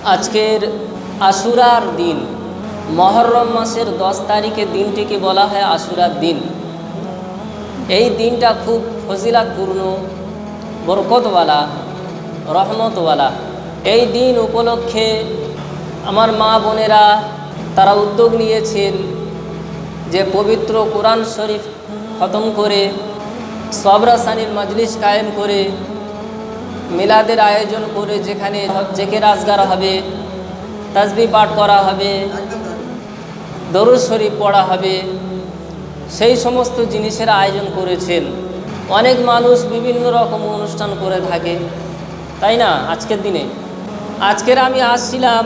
আজকের আশুরার দিন, মহররম মাসের 10 তারিখের দিনটিকে বলা হয় আশুরার দিন। এই দিনটা খুব ফজিলাতপূর্ণ, বরকতওয়ালা, রহমতওয়ালা। এই দিন উপলক্ষে আমার মা বোনেরা তারা উদ্যোগ নিয়েছেন যে পবিত্র কোরআন শরীফ খতম করে, সবরাসানির মজলিস কায়েম করে, মিলাদের আয়োজন করে, যেখানে জেকের আজগার হবে, তাসবিহ পাঠ করা হবে, দরুদ শরীফ পড়া হবে, সেই সমস্ত জিনিসের আয়োজন করেছেন। অনেক মানুষ বিভিন্ন রকম অনুষ্ঠান করে থাকে, তাই না? আজকের দিনে আমি আসছিলাম,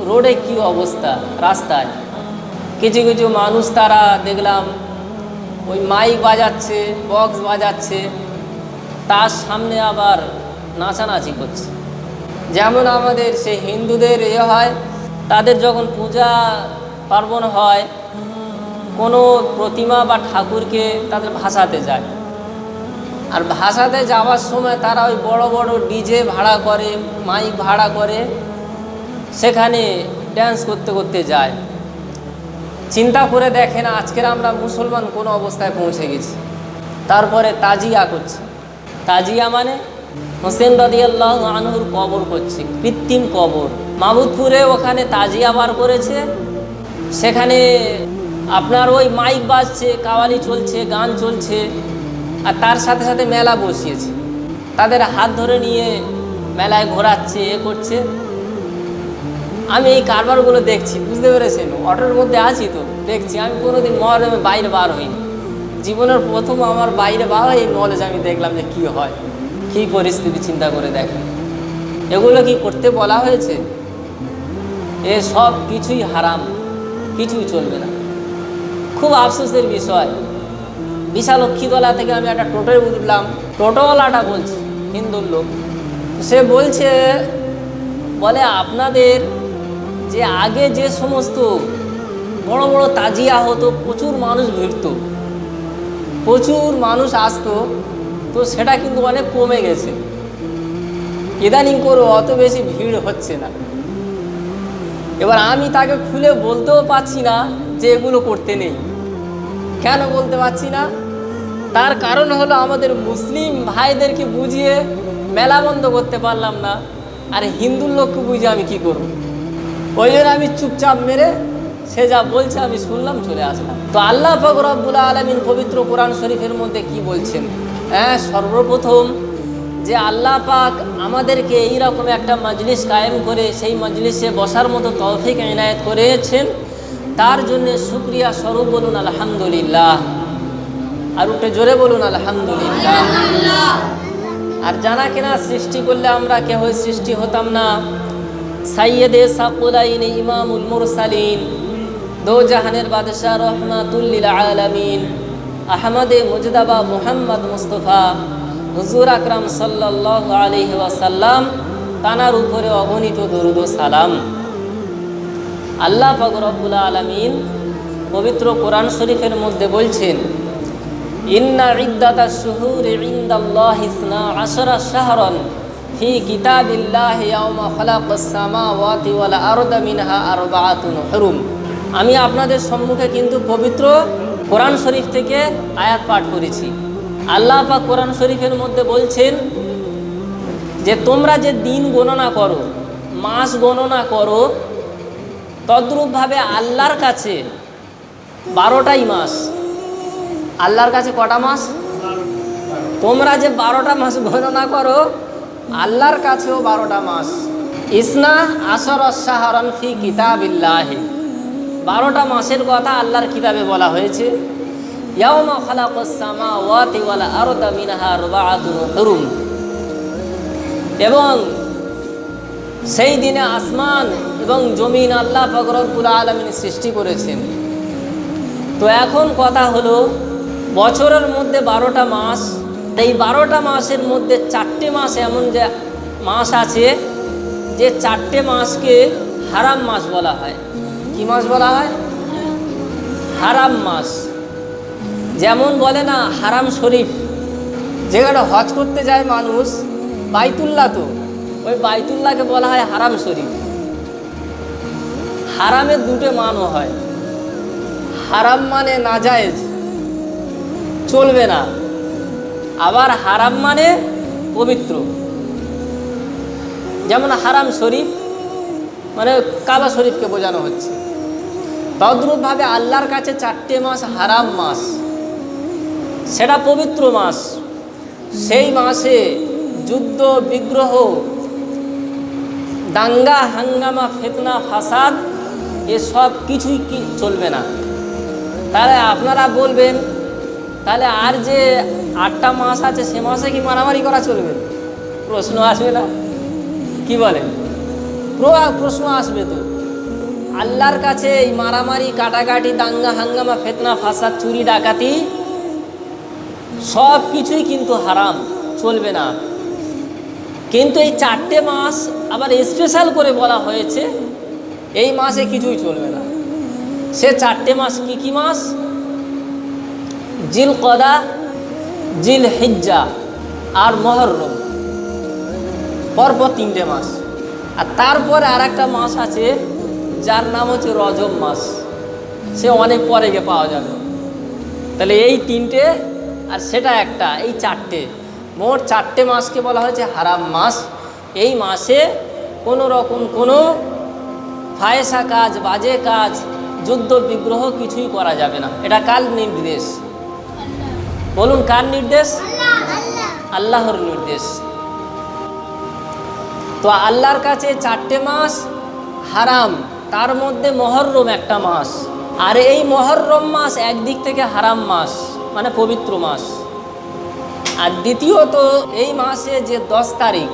রোডে কি অবস্থা, রাস্তায় কিছু কিছু মানুষ তারা দেখলাম ওই মাইক বাজাচ্ছে, বক্স বাজাচ্ছে, তার সামনে আবার নাচানাচি করছে। যেমন আমাদের সে হিন্দুদের হয়, তাদের যখন পূজা পার্বণ হয়, কোনো প্রতিমা বা ঠাকুরকে তাদের ভাসাতে যায়, আর ভাসাতে যাওয়ার সময় তারা ওই বড় বড় ডিজে ভাড়া করে, মাইক ভাড়া করে, সেখানে ড্যান্স করতে করতে যায়। চিন্তা করে দেখেন আজকের আমরা মুসলমান কোন অবস্থায় পৌঁছে গেছি। তারপরে তাজিয়া করছে। তাজিয়া মানে হোসেন রাদিয়াল্লাহু আনহুর কবর করছে, কৃত্রিম কবর। মাহমুদপুরে ওখানে তাজিয়া বার করেছে, সেখানে আপনার ওই মাইক বাজছে, কাওয়ালি চলছে, গান চলছে, আর তার সাথে সাথে মেলা বসিয়েছে। তাদের হাত ধরে নিয়ে মেলায় ঘোরাচ্ছে, করছে। আমি এই কারবারগুলো দেখছি, বুঝতে পেরেছেন? অটোর মধ্যে আছি তো দেখছি। আমি কোনোদিন মহরমে বাইরে বার হইনি, জীবনের প্রথম আমার বাইরে বার হয়, এই নলেজ আমি দেখলাম যে কী হয়, কী পরিস্থিতি। চিন্তা করে দেখেন, এগুলো কি করতে বলা হয়েছে? এ সব কিছুই হারাম, কিছুই চলবে না। খুব আফসোসের বিষয়, বিশালক্ষীতলা থেকে আমি একটা টোটোয় উঠলাম। টোটোওয়ালাটা বলছে, হিন্দুর লোক, সে বলে আপনাদের যে আগে যে সমস্ত বড় বড় তাজিয়া হতো, প্রচুর মানুষ ভিড়ত, প্রচুর মানুষ আসতো, তো সেটা কিন্তু অনেক কমে গেছে। ইদানিং করে অত বেশি ভিড় হচ্ছে না। এবার আমি তাকে খুলে বলতেও পারছি না যে এগুলো করতে নেই। কেন বলতে পারছি না? তার কারণ হলো আমাদের মুসলিম ভাইদেরকে বুঝিয়ে মেলা বন্ধ করতে পারলাম না, আর হিন্দুর লোককে বুঝিয়ে আমি কি করব? ওই জন্য আমি চুপচাপ মেরে, সে যা বলছে আমি শুনলাম, চলে আসলাম। তো আল্লাহ পাক রব্বুল আলামিন পবিত্র কোরআন শরীফের মধ্যে কি বলছেন? সর্বপ্রথম যে আল্লাহ পাক আমাদেরকে এইরকম একটা মজলিস কায়েম করে সেই মজলিসে বসার মতো তৌফিক ইনায়েত করেছেন, তার জন্য শুকরিয়া স্বরূপ বলুন আলহামদুলিল্লাহ। আর উঠে জোরে বলুন আলহামদুলিল্লাহ। আর জানা কিনা সৃষ্টি করলে আমরা কেউ সৃষ্টি হতাম না। সাইয়্যেদে সাকুলাইন ইমামুল মুরসালিন, দো জাহানের বাদশাহ রহমাতুল লিল আলামিন, আহমদে মুজতবা মুহাম্মদ মুস্তাফা হুজুর আকরাম সাল্লাল্লাহু আলাইহি ওয়াসাল্লাম, তানার উপরে অগণিত দরুদ ও সালাম। আল্লাহ পাক রব্বুল আলামিন পবিত্র কোরআন শরীফের মধ্যে বলছেন, ইন্না ইদ্দাতাশ শুহুরি ইনদাল্লাহি 12 শাহরান ফি কিতাবিল্লাহি ইয়াওমা খালাকাস সামাওয়াতি ওয়াল আরদা মিনহা আরবাআতুন হুরুম। আমি আপনাদের সম্মুখে কিন্তু পবিত্র কোরআন শরীফ থেকে আয়াত পাঠ করেছি। আল্লাহ পাক কোরআন শরীফের মধ্যে বলছেন যে তোমরা যে দিন গণনা করো, মাস গণনা করো, তদ্রূপভাবে আল্লাহর কাছে 12টাই মাস। আল্লাহর কাছে কটা মাস? তোমরা যে 12টা মাস গণনা করো, আল্লাহর কাছেও 12টা মাস। ইসনা আশরা শাহরান ফি কিতাবিল্লাহি, 12টা মাসের কথা আল্লাহর কিতাবে বলা হয়েছে। ইয়াওমা খালাকাস সামাওয়াতি ওয়াল আরদা মিনহা আরবাআতুন হুরুম, এবং সেই দিনে আসমান এবং জমিন আল্লাহ পাক রব্বুল আলামিন সৃষ্টি করেছেন। তো এখন কথা হলো, বছরের মধ্যে 12টা মাস, এই 12টা মাসের মধ্যে 4টে মাস এমন যে মাস আছে যে 4টে মাসকে হারাম মাস বলা হয়। কি মাস বলা হয়? হারাম মাস। যেমন বলে না হারাম শরীফ, যেখানে হজ করতে যায় মানুষ, বাইতুল্লাহ, তো ওই বাইতুল্লাহকে বলা হয় হারাম শরীফ। হারামের দুটো মানও হয়, হারাম মানে নাজায়েজ, চলবে না, আবার হারাম মানে পবিত্র। যেমন হারাম শরীফ মানে কাবা শরীফকে বোঝানো হচ্ছে। তদ্রূপভাবে আল্লাহর কাছে 4টে মাস হারাম মাস, সেটা পবিত্র মাস। সেই মাসে যুদ্ধ বিগ্রহ, দাঙ্গা হাঙ্গামা, ফিতনা ফাসাদ এসব কিছুই চলবে না। তাহলে আপনারা বলবেন, তাহলে আর যে 8টা মাস আছে সে মাসে কি মারামারি করা চলবে? প্রশ্ন আসবে না? কি বলেন? প্রশ্ন আসবে তো। আল্লাহর কাছে এই মারামারি, কাটাকাটি, দাঙ্গা হাঙ্গামা, ফিতনা ফাসাদ, চুরি ডাকাতি সব কিছুই কিন্তু হারাম, চলবে না। কিন্তু এই 4টে মাস আবার স্পেশাল করে বলা হয়েছে, এই মাসে কিছুই চলবে না। সে 4টে মাস কি কি মাস? জিলকদা, জিলহিজ্জা আর মুহররম, পরপর 3টে মাস। আর তারপরে আর একটা মাস আছে যার নাম হচ্ছে রজব মাস, সে অনেক পরে গিয়ে পাওয়া যাবে। তাহলে এই 3টে আর সেটা একটা, এই 4টে, মোট 4টে মাসকে বলা হয়েছে হারাম মাস। এই মাসে কোনো রকম কোনো ফায়সা কাজ, বাজে কাজ, যুদ্ধ বিগ্রহ কিছুই করা যাবে না। এটা কার নির্দেশ? বলুন, কার নির্দেশ? আল্লাহর নির্দেশ। তো আল্লাহর কাছে 4টে মাস হারাম, তার মধ্যে মুহররম একটা মাস। আর এই মুহররম মাস একদিক থেকে হারাম মাস, মানে পবিত্র মাস। আর দ্বিতীয়ত এই মাসে যে 10 তারিখ,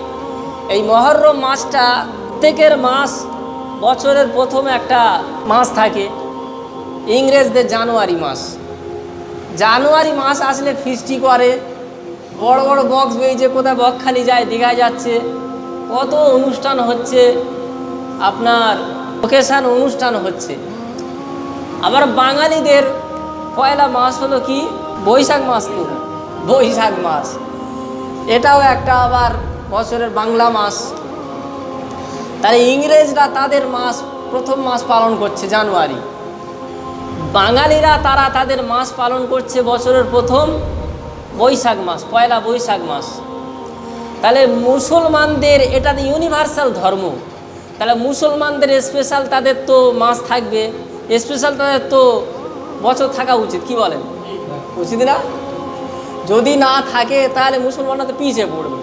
এই মুহররম মাসটা প্রত্যেকের মাস, বছরের প্রথমে একটা মাস থাকে, ইংরেজদের জানুয়ারি মাস। জানুয়ারি মাস আসলে ফিস্টি করে, বড় বড় বক্স বেরিয়েছে, কোথায় বকখালি যায়, দীঘায় যাচ্ছে, কত অনুষ্ঠান হচ্ছে, আপনার ওকেশান অনুষ্ঠান হচ্ছে। আবার বাঙালিদের পয়লা মাস হলো কি? বৈশাখ মাস। তো বৈশাখ মাস এটাও একটা আবার বছরের বাংলা মাস। তাহলে ইংরেজরা তাদের মাস, প্রথম মাস পালন করছে জানুয়ারি, বাঙালিরা তারা তাদের মাস পালন করছে বছরের প্রথম বৈশাখ মাস, পয়লা বৈশাখ মাস। তাহলে মুসলমানদের এটা ইউনিভার্সাল ধর্ম, তাহলে মুসলমানদের স্পেশাল তাদের তো মাস থাকবে, স্পেশাল তাদের তো বছর থাকা উচিত। কি বলেন? উচিত না? যদি না থাকে তাহলে মুসলমানরা তো পিছিয়ে পড়বে।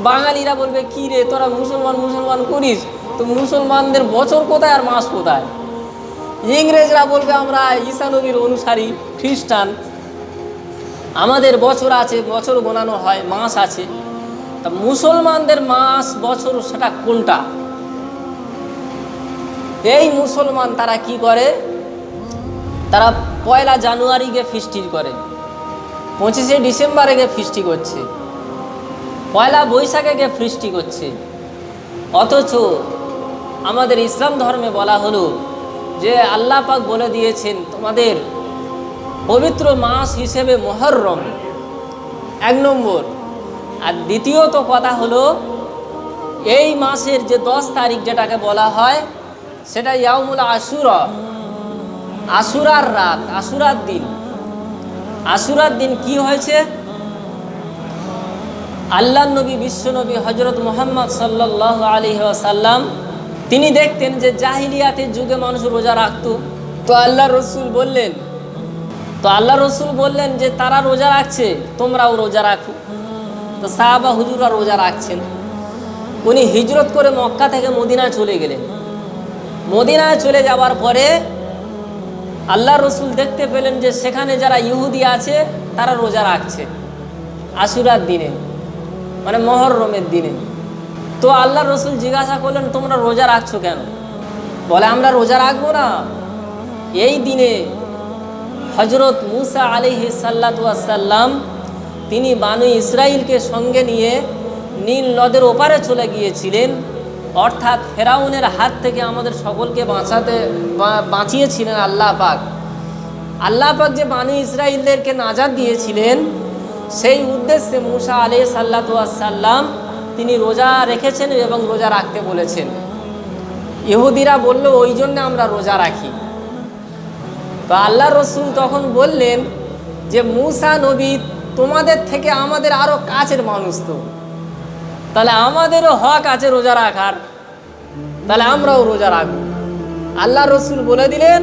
বাঙালিরা বলবে, কী রে তোরা মুসলমান মুসলমান করিস, তো মুসলমানদের বছর কোথায় আর মাস কোথায়? ইংরেজরা বলবে আমরা ঈসা নবীর অনুসারী, খ্রিস্টান, আমাদের বছর আছে, বছর গোনানো হয়, মাস আছে। তা মুসলমানদের মাস বছর সেটা কোনটা? এই মুসলমান তারা কি করে? তারা পয়লা জানুয়ারি গিয়ে ফিস্টি করে, 25শে ডিসেম্বরে গিয়ে ফিস্টি করছে, পয়লা বৈশাখে গিয়ে ফিস্টি করছে। অথচ আমাদের ইসলাম ধর্মে বলা হলো যে আল্লাহ পাক বলে দিয়েছেন তোমাদের পবিত্র মাস হিসেবে মুহররম 1 নম্বর। আর দ্বিতীয়ত কথা হলো এই মাসের যে 10 তারিখ যেটাকে বলা হয় সেটা ইয়াউমুল আশুরা, আশুরার রাত, আশুরার দিন। আশুরার দিন কি হয়েছে? আল্লাহ নবী, বিশ্বনবী হজরত মুহাম্মদ সাল্লাল্লাহু আলাইহি ওয়াসাল্লাম তিনি দেখতেন যে জাহিলিয়াতের যুগে মানুষ রোজা রাখত। তো আল্লাহ রসুল বললেন যে তারা রোজা রাখছে, তোমরাও রোজা রাখো। তো সাহাবা হুজুররা রোজা রাখছেন। উনি হিজরত করে মক্কা থেকে মদিনায় চলে গেলেন। মদিনায় চলে যাওয়ার পরে আল্লাহ রসুল দেখতে পেলেন যে সেখানে যারা ইহুদি আছে তারা রোজা রাখছে আশুরার দিনে, মানে মুহররমের দিনে। তো আল্লাহ রসুল জিজ্ঞাসা করলেন, তোমরা রোজা রাখছো কেন? বলে, আমরা রোজা রাখবো না, এই দিনে হজরত মুসা আলাইহিস সাল্লাতু ওয়াস সালাম তিনি বানু ইসরাইলকে সঙ্গে নিয়ে নীল নদের ওপারে চলে গিয়েছিলেন, অর্থাৎ ফেরাউনের হাত থেকে আমাদের সকলকে বাঁচিয়েছিলেন আল্লাহ পাক। আল্লাহ পাক যে বানু ইসরাইলদেরকে নাজাত দিয়েছিলেন, সেই উদ্দেশ্যে মুসা আলাইহিস সাল্লাতু ওয়াস সালাম তিনি রোজা রেখেছেন এবং রোজা রাখতে বলেছেন। ইহুদিরা বলল ওই জন্য আমরা রোজা রাখি। তো আল্লাহ রসুল তখন বললেন যে মুসা নবী তোমাদের থেকে আমাদের আরো কাছের মানুষ, তো তাহলে আমাদেরও হক আছে রোজা রাখার, তাহলে আমরাও রোজা রাখবো। আল্লাহ রসুল বলে দিলেন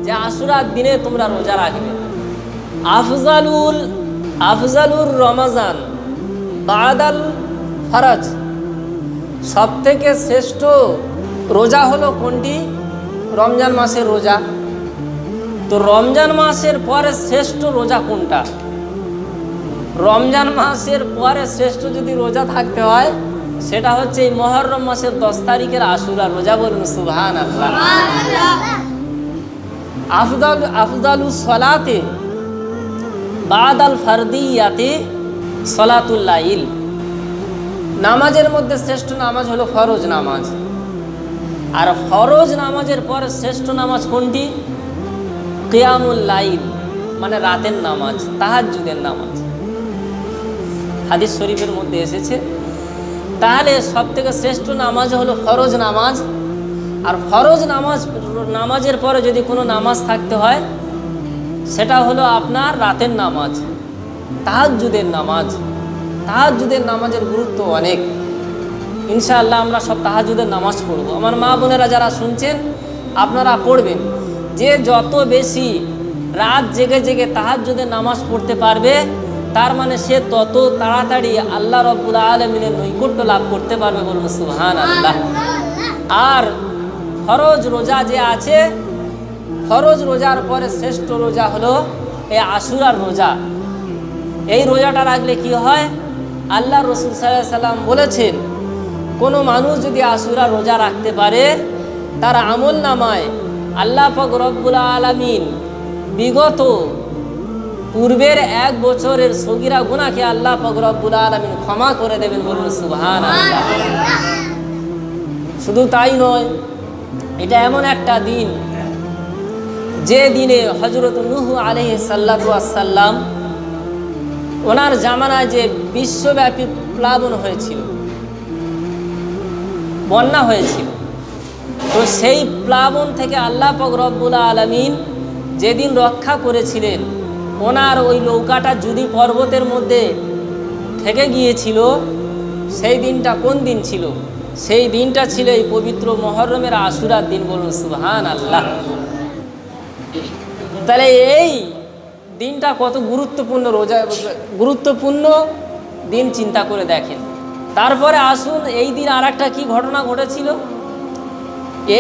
যে আশুরার দিনে তোমরা রোজা রাখবে। আফজালুর রমাজান বাদাল ফরজ, সব থেকে শ্রেষ্ঠ রোজা হলো কোনটি? রমজান মাসের রোজা। তো রমজান মাসের পরে শ্রেষ্ঠ রোজা কোনটা? রমজান মাসের পরে শ্রেষ্ঠ যদি রোজা থাকতে হয় সেটা হচ্ছে এই মুহররম মাসের 10 তারিখের আশুরা রোজা। বলুন সুবহানাল্লাহ। আফদালুস সালাতে বাদাল ফারদিয়াতে সালাতুল লাইল, নামাজের মধ্যে শ্রেষ্ঠ নামাজ হলো ফরজ নামাজ। আর ফরজ নামাজের পরে শ্রেষ্ঠ নামাজ কোনটি? কিয়ামুল লাইল, মানে রাতের নামাজ, তাহাজ্জুদের নামাজ। হাদিস শরীফের মধ্যে এসেছে। তাহলে সব থেকে শ্রেষ্ঠ নামাজ হলো ফরজ নামাজ। আর ফরজ নামাজের পরে যদি কোনো নামাজ থাকতে হয় সেটা হলো আপনার রাতের নামাজ, তাহাজ্জুদের নামাজ। তাহাজ্জুদের নামাজের গুরুত্ব অনেক। ইনশাআল্লাহ আমরা সব তাহাজ্জুদের নামাজ পড়ব। আমার মা বোনেরা যারা শুনছেন আপনারা পড়বেন, যে যত বেশি রাত জেগে জেগে তাহাজ্জুদের নামাজ পড়তে পারবে তার মানে সে তত তাড়াতাড়ি আল্লাহ রাব্বুল আলামিনের নৈকট্য লাভ করতে পারবে। বলুন সুবহানাল্লাহ। আর ফরজ রোজা যে আছে, ফরজ রোজার পরে শ্রেষ্ঠ রোজা হলো এই আশুরার রোজা। এই রোজাটা রাখলে কি হয়? আল্লাহ রসুল সাল্লাল্লাহু আলাইহি সাল্লাম বলেছেন কোনো মানুষ যদি আশুরা রোজা রাখতে পারে তার আমল নামায় আল্লাহ পাক রব্বুল আলামিন বিগত পূর্বের 1 বছরের সগীরা গুনাহকে আল্লাহ পাক রব্বুল আলামিন ক্ষমা করে দেবেন। বলুন সুবহানাল্লাহ। শুধু তাই নয়, এটা এমন একটা দিন যে দিনে হযরত নূহ আলাইহিস সাল্লাতু ওয়াস সালাম ওনার জামানায় যে বিশ্বব্যাপী প্লাবন হয়েছিল, বন্যা হয়েছিল, তো সেই প্লাবন থেকে আল্লাহ পাক রব্বুল আলামিন যেদিন রক্ষা করেছিলেন, ওনার ওই নৌকাটা যদি পর্বতের মধ্যে থেকে গিয়েছিল, সেই দিনটা কোন দিন ছিল? সেই দিনটা ছিল এই পবিত্র মুহররমের আশুরার দিন। বলুন সুবহানাল্লাহ। তাহলে এই দিনটা কত গুরুত্বপূর্ণ, রোজা গুরুত্বপূর্ণ দিন চিন্তা করে দেখেন। তারপরে আসুন, এই দিন আর একটা কী ঘটনা ঘটেছিল?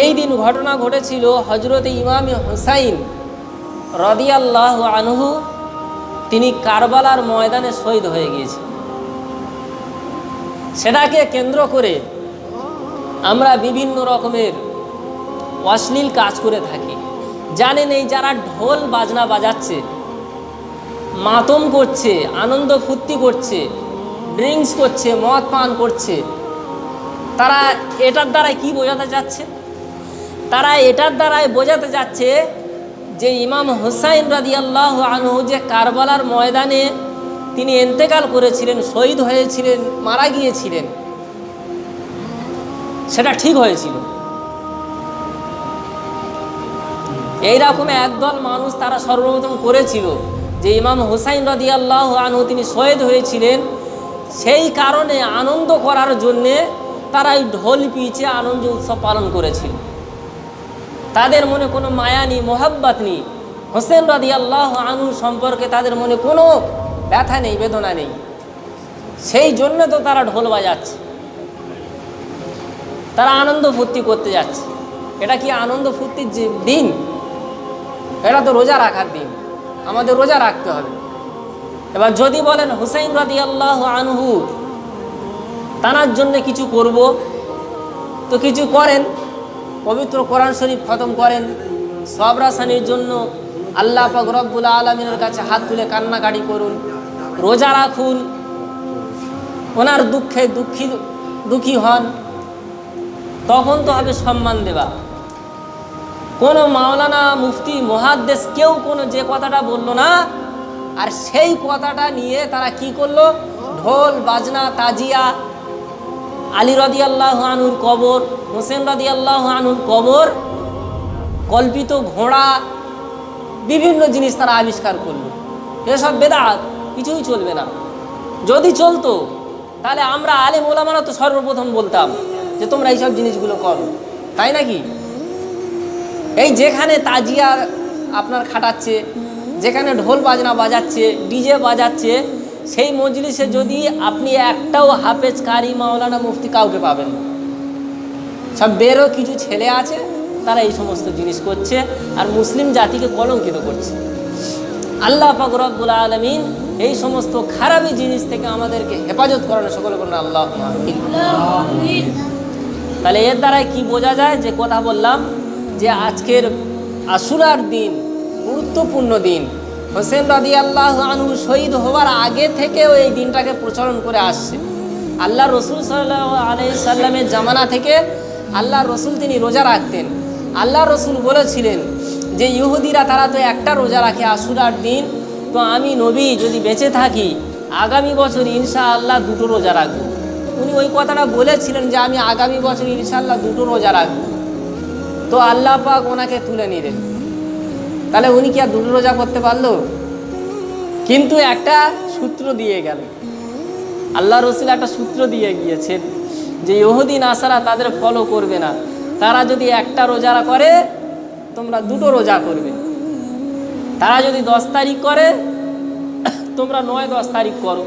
এই দিন ঘটনা ঘটেছিল হযরত ইমাম হুসাইন রাদিয়াল্লাহু আনহু, তিনি কারবালার ময়দানে শহীদ হয়ে গিয়েছেন। সেটাকে কেন্দ্র করে আমরা বিভিন্ন রকমের অশ্লীল কাজ করে থাকি। জানেন, এই যারা ঢোল বাজনা বাজাচ্ছে, মাতম করছে, আনন্দ ফুর্তি করছে, ড্রিঙ্কস করছে, মদ পান করছে, তারা এটার দ্বারাই কি বোঝাতে যাচ্ছে? তারা এটার দ্বারাই বোঝাতে যাচ্ছে যে ইমাম হুসাইন রাদিয়াল্লাহু আনহু যে কারবালার ময়দানে তিনি ইন্তেকাল করেছিলেন, শহীদ হয়েছিলেন, মারা গিয়েছিলেন, সেটা ঠিক হয়েছিল। এইরকম একদল মানুষ তারা সর্বপ্রথম করেছিল যে ইমাম হুসাইন রাদিয়াল্লাহু আনহু তিনি শহীদ হয়েছিলেন, সেই কারণে আনন্দ করার জন্যে তারা এই ঢোল পিছে আনন্দ উৎসব পালন করেছিল। তাদের মনে কোনো মায়া নেই, মোহাব্বত নেই, হোসেন রাদিয়াল্লাহু আনহু সম্পর্কে তাদের মনে কোনো ব্যথা নেই, বেদনা নেই। সেই জন্য তো তারা ঢোল বাজাচ্ছে, তারা আনন্দ ফুর্তি করতে যাচ্ছে। এটা কি আনন্দ ফুর্তির যে দিন? এটা তো রোজা রাখার দিন, আমাদের রোজা রাখতে হবে। এবার যদি বলেন হুসাইন রাদিয়াল্লাহু আনহু তানার জন্য কিছু করব, তো কিছু করেন, পবিত্র কোরআন শরীফ খতম করেন, সবরাসানির জন্য আল্লাহ পাক রব্বুল আলামিনের কাছে হাত তুলে কান্নাকাটি করুন, রোজা রাখুন, ওনার দুঃখে দুঃখী হন, তখন তো হবে সম্মান দেওয়া। কোনো মাওলানা, মুফতি, মুহাদ্দিস কেউ কোনো যে কথাটা বললো না, আর সেই কথাটা নিয়ে তারা কি করলো? ঢোল বাজনা, তাজিয়া, আলী রাদিয়াল্লাহু আনহুর কবর, হোসেন রাদিয়াল্লাহু আনহুর কবর, কল্পিত ঘোড়া, বিভিন্ন জিনিস তারা আবিষ্কার করলো। এসব বেদাত, কিছুই চলবে না। যদি চলতো তাহলে আমরা আলেম ওলামারা তো সর্বপ্রথম বলতাম যে তোমরা এইসব জিনিসগুলো করো, তাই নাকি? এই যেখানে তাজিয়া আপনার খাটাচ্ছে, যেখানে ঢোল বাজনা বাজাচ্ছে, ডিজে বাজাচ্ছে, সেই মজলিসে যদি আপনি একটাও হাফেজ, কারি, মাওলানা, মুফতি কাউকে পাবেন না। সব বেরো কিছু ছেলে আছে, তারা এই সমস্ত জিনিস করছে আর মুসলিম জাতিকে কলঙ্কিত করছে। আল্লাহ পাক রব্বুল আলামিন এই সমস্ত খারাপি জিনিস থেকে আমাদেরকে হেফাজত করানো, সকলে বলেন আল্লাহ আমিন। তাহলে এর দ্বারাই কি বোঝা যায়, যে কথা বললাম যে আজকের আশুরার দিন গুরুত্বপূর্ণ দিন। হোসেন রাদিয়াল্লাহু আনহু শহীদ হওয়ার আগে থেকেও এই দিনটাকে প্রচলন করে আসছে। আল্লাহ রসুল সাল্লাল্লাহু আলাইহি সাল্লামের জামানা থেকে আল্লাহ রসুল তিনি রোজা রাখতেন। আল্লাহ রসুল বলেছিলেন যে ইহুদিরা তারা তো একটা রোজা রাখে আশুরার দিন, তো আমি নবী যদি বেঁচে থাকি আগামী বছর ইনশাআল্লাহ দুটো রোজা রাখবো। উনি ওই কথাটা বলেছিলেন যে আমি আগামী বছর ইনশাআল্লাহ দুটো রোজা রাখবো। তো আল্লাহ পাক ওনাকে তুলে নিলেন। তাহলে উনি কি আর দুটো রোজা করতে পারলো? কিন্তু একটা সূত্র দিয়ে গেল, আল্লাহ রসুল একটা সূত্র দিয়ে গিয়েছেন যে ইহুদি নাসারা তাদের ফলো করবে না, তারা যদি একটা রোজা করে তোমরা দুটো রোজা করবে, তারা যদি 10 তারিখ করে তোমরা 9-10 তারিখ করো।